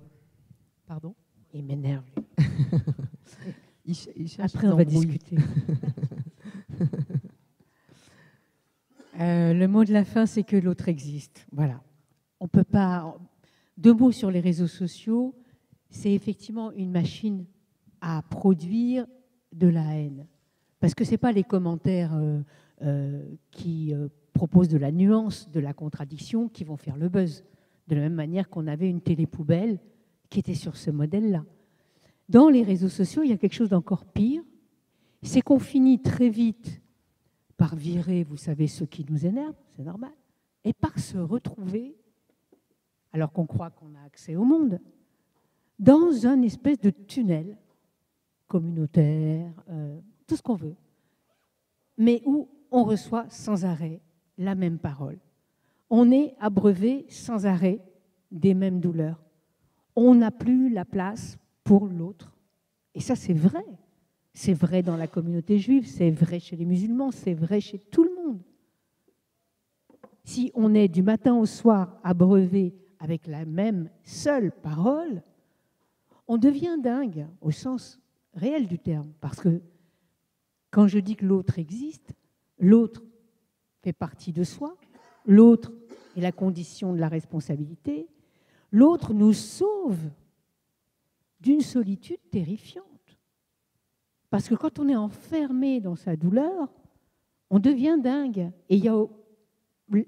Pardon? Il m'énerve. Après, on va discuter. Le mot de la fin, c'est que l'autre existe. Voilà. On peut pas. 2 mots sur les réseaux sociaux. C'est effectivement une machine à produire de la haine. Parce que ce n'est pas les commentaires qui proposent de la nuance, de la contradiction, qui vont faire le buzz. De la même manière qu'on avait une télé-poubelle qui était sur ce modèle-là. Dans les réseaux sociaux, il y a quelque chose d'encore pire. C'est qu'on finit très vite par virer, vous savez, ceux qui nous énervent, c'est normal, et par se retrouver, alors qu'on croit qu'on a accès au monde, dans un espèce de tunnel communautaire, tout ce qu'on veut, mais où on reçoit sans arrêt la même parole. On est abreuvé sans arrêt des mêmes douleurs. On n'a plus la place pour l'autre. Et ça, c'est vrai. C'est vrai dans la communauté juive, c'est vrai chez les musulmans, c'est vrai chez tout le monde. Si on est du matin au soir abreuvé avec la même seule parole, on devient dingue au sens réel du terme. Parce que quand je dis que l'autre existe, l'autre fait partie de soi, l'autre est la condition de la responsabilité, l'autre nous sauve d'une solitude terrifiante. Parce que quand on est enfermé dans sa douleur, on devient dingue. Et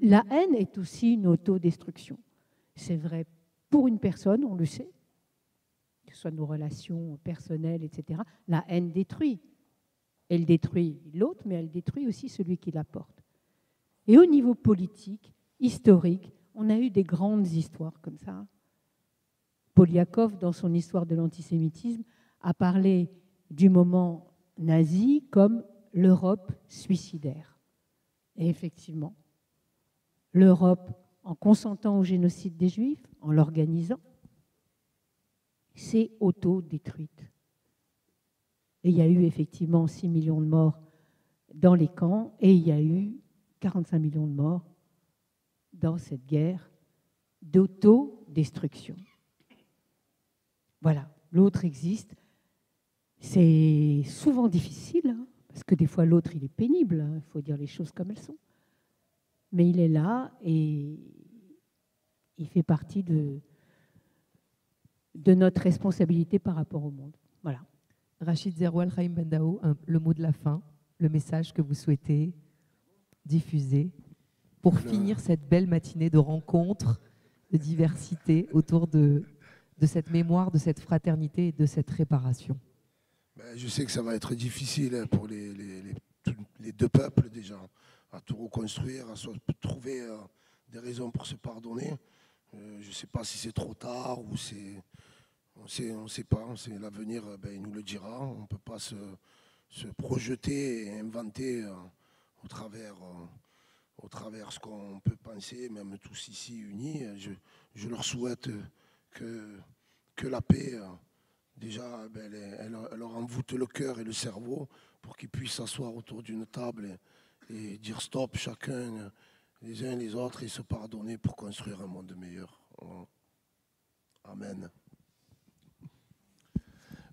la haine est aussi une autodestruction. C'est vrai pour une personne, on le sait, que ce soit nos relations personnelles, etc. La haine détruit. Elle détruit l'autre, mais elle détruit aussi celui qui la porte. Et au niveau politique, historique, on a eu des grandes histoires comme ça. Poliakov, dans son histoire de l'antisémitisme, a parlé du moment nazi comme l'Europe suicidaire. Et effectivement, l'Europe en consentant au génocide des Juifs, en l'organisant, s'est auto-détruite. Et il y a eu effectivement 6 millions de morts dans les camps et il y a eu 45 millions de morts dans cette guerre d'autodestruction. Voilà, l'autre existe. C'est souvent difficile, hein, parce que des fois l'autre il est pénible, il faut dire les choses comme elles sont. Mais il est là et il fait partie de notre responsabilité par rapport au monde. Voilà. Rachid Zeroual, Haïm Bendao, le mot de la fin, le message que vous souhaitez diffuser pour finir cette belle matinée de rencontres, de diversité autour de cette mémoire, de cette fraternité et de cette réparation. Je sais que ça va être difficile pour les deux peuples déjà, à tout reconstruire, à trouver des raisons pour se pardonner. Je ne sais pas si c'est trop tard ou c'est... On ne sait pas, l'avenir il nous le dira. On ne peut pas se projeter et inventer au travers ce qu'on peut penser, même tous ici unis. Je leur souhaite que la paix, déjà, elle leur envoûte le cœur et le cerveau pour qu'ils puissent s'asseoir autour d'une table et dire stop, chacun, les uns et les autres, et se pardonner pour construire un monde meilleur. Amen.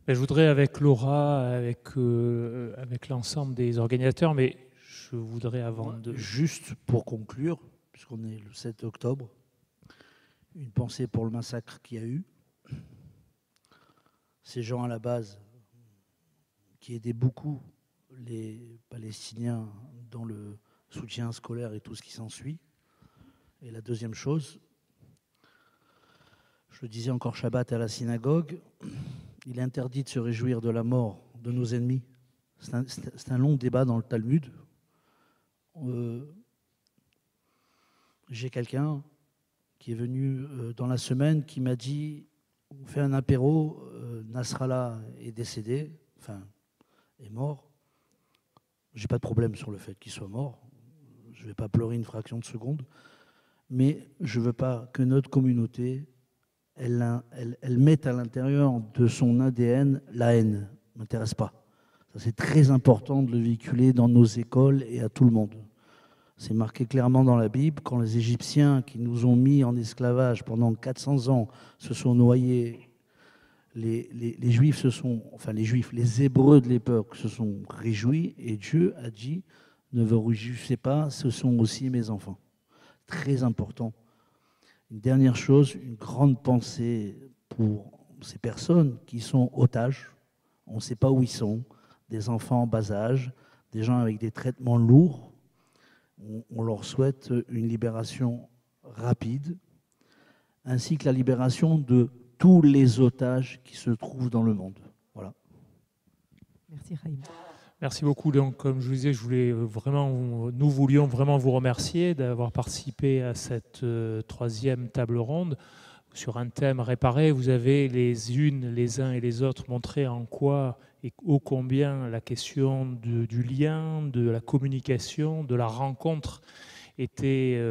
Je voudrais, avec Laura, avec l'ensemble des organisateurs, mais je voudrais Juste pour conclure, puisqu'on est le 7 octobre, une pensée pour le massacre qu'il y a eu. Ces gens à la base qui aidaient beaucoup les Palestiniens dans le soutien scolaire et tout ce qui s'ensuit. Et la deuxième chose, je le disais encore Shabbat à la synagogue, il est interdit de se réjouir de la mort de nos ennemis. C'est un long débat dans le Talmud. J'ai quelqu'un qui est venu dans la semaine qui m'a dit on fait un apéro, Nasrallah est décédé, enfin est mort. J'ai pas de problème sur le fait qu'il soit mort. Je ne vais pas pleurer une fraction de seconde, mais je veux pas que notre communauté elle met à l'intérieur de son ADN la haine. Ça ne m'intéresse pas. Ça, c'est très important de le véhiculer dans nos écoles et à tout le monde. C'est marqué clairement dans la Bible, quand les Égyptiens qui nous ont mis en esclavage pendant 400 ans se sont noyés, les Juifs les Hébreux de l'époque se sont réjouis et Dieu a dit « Ne vous réjouissez pas, ce sont aussi mes enfants ». Très important. Une dernière chose, une grande pensée pour ces personnes qui sont otages. On ne sait pas où ils sont, des enfants en bas âge, des gens avec des traitements lourds. On leur souhaite une libération rapide, ainsi que la libération de tous les otages qui se trouvent dans le monde. Voilà. Merci Haïm. Merci beaucoup. Donc, comme je vous disais, nous voulions vraiment vous remercier d'avoir participé à cette troisième table ronde sur un thème réparé. Vous avez les uns et les autres montré en quoi et ô combien la question du lien, de la communication, de la rencontre était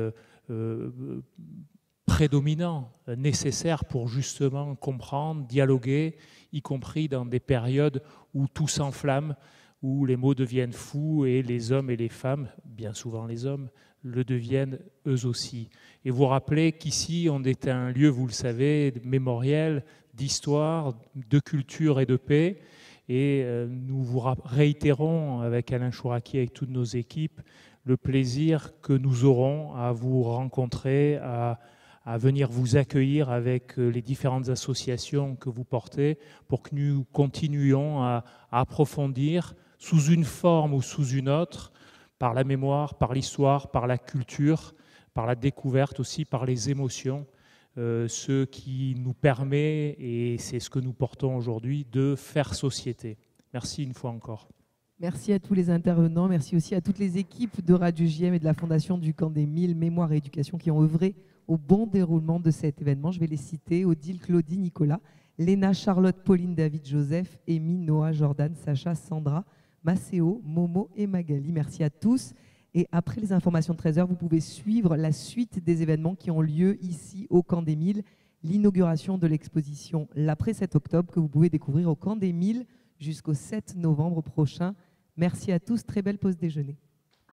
prédominant, nécessaire pour justement comprendre, dialoguer, y compris dans des périodes où tout s'enflamme, où les mots deviennent fous et les hommes et les femmes, bien souvent les hommes, le deviennent eux aussi. Et vous rappelez qu'ici, on est un lieu, vous le savez, mémoriel, d'histoire, de culture et de paix. Et nous vous réitérons avec Alain Chouraki, avec toutes nos équipes, le plaisir que nous aurons à vous rencontrer, à venir vous accueillir avec les différentes associations que vous portez pour que nous continuions à approfondir sous une forme ou sous une autre, par la mémoire, par l'histoire, par la culture, par la découverte aussi, par les émotions, ce qui nous permet, et c'est ce que nous portons aujourd'hui, de faire société. Merci une fois encore. Merci à tous les intervenants, merci aussi à toutes les équipes de Radio JM et de la Fondation du Camp des 1000 Mémoire et Éducation qui ont œuvré au bon déroulement de cet événement. Je vais les citer: Odile, Claudie, Nicolas, Léna, Charlotte, Pauline, David, Joseph, Amy, Noah, Jordan, Sacha, Sandra, Macéo, Momo et Magali. Merci à tous Et après les informations de 13h, vous pouvez suivre la suite des événements qui ont lieu ici au Camp des Milles, l'inauguration de l'exposition l'après 7 octobre que vous pouvez découvrir au Camp des Milles jusqu'au 7 novembre prochain. Merci à tous, très belle pause déjeuner.